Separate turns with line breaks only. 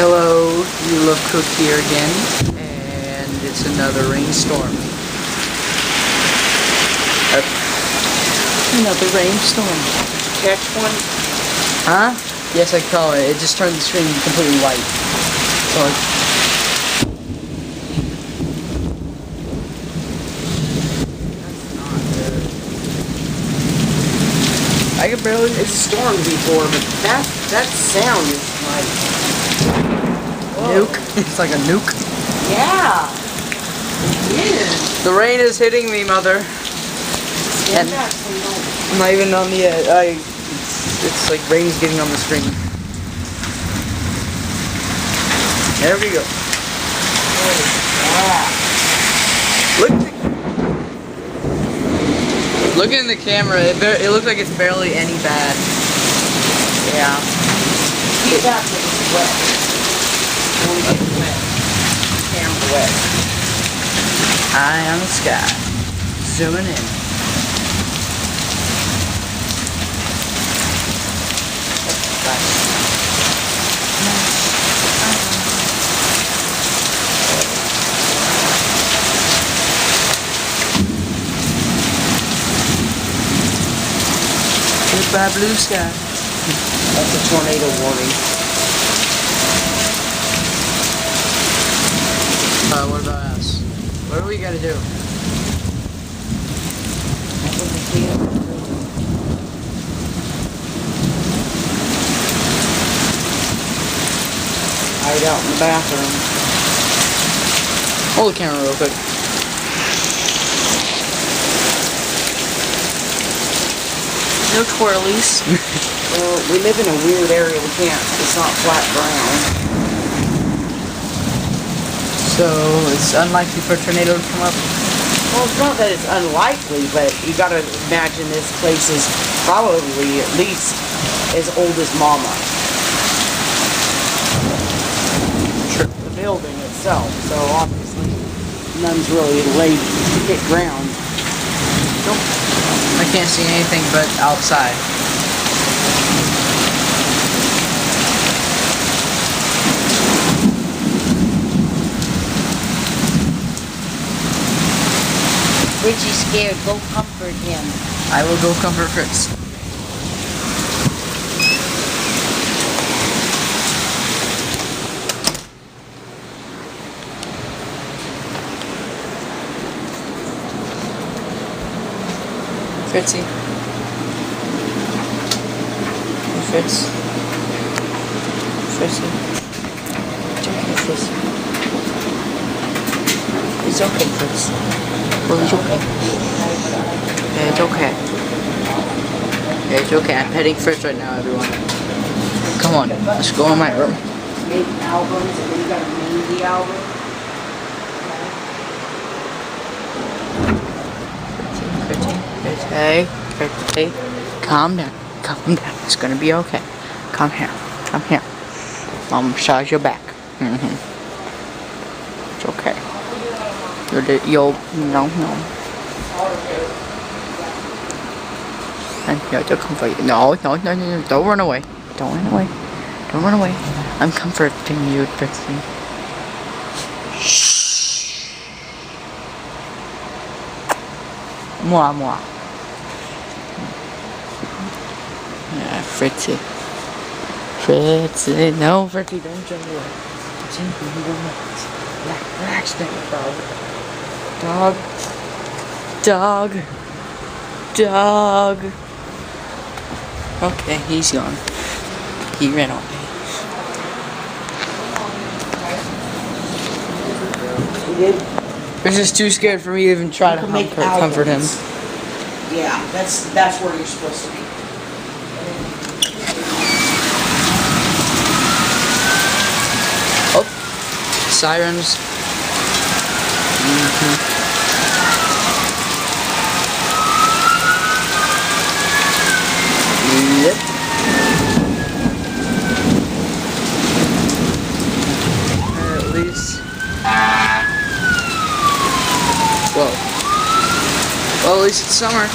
Hello, you love Cook here again, and it's another rainstorm. Another rainstorm.
Catch one?
Huh? Yes, I call it. It just turned the screen completely white. So I could barely.
It's stormed before, but that sound is like
nuke. It's like a nuke.
Yeah. It is.
The rain is hitting me, mother.
Stand back so you don't.
I'm not even on the edge. It's like rain's getting on the screen. There we go. Look in the camera. It looks like it's barely any bad.
Yeah. Get that when it's wet. When it gets wet. Camera wet.
Eye on the sky. Zooming in. Goodbye blue sky.
That's a tornado warning.
What about us? What do we gotta do?
Hide out in the bathroom.
Hold the camera real quick. No twirlies.
Well, we live in a weird area. It's not flat ground.
So it's unlikely for a tornado to come up.
Well, it's not that it's unlikely, but you gotta imagine this place is probably at least as old as Mama.
Sure.
The building itself, so obviously none's really laid hit ground.
Nope. I can't see anything but outside.
Richie's scared. Go comfort him.
I will go comfort Fritz. Fritzy. Hey, Fritz. Fritzy. It's okay, Fritz. It's okay, Fritz. Well, it's okay. Yeah, it's okay. Yeah, it's okay. I'm petting Fritz right now, everyone. Come on, let's go in my room.
Make albums, and then you gotta name the album.
Hey, calm down, it's gonna be okay. Come here, I'll massage your back. It's okay. No. I'm here to comfort you. No, don't run away. Don't run away. I'm comforting you, Trixie. Shh. Moi. Yeah, Fritzy. No, Fritzy, don't jump away. Gently, you will not. Relax there, dog. Okay, he's gone. He ran away. This is too scared for me to even try to comfort him.
Yeah, that's where you're supposed to be.
Oh, sirens. Yep. At least. Whoa. Well, at least it's summer.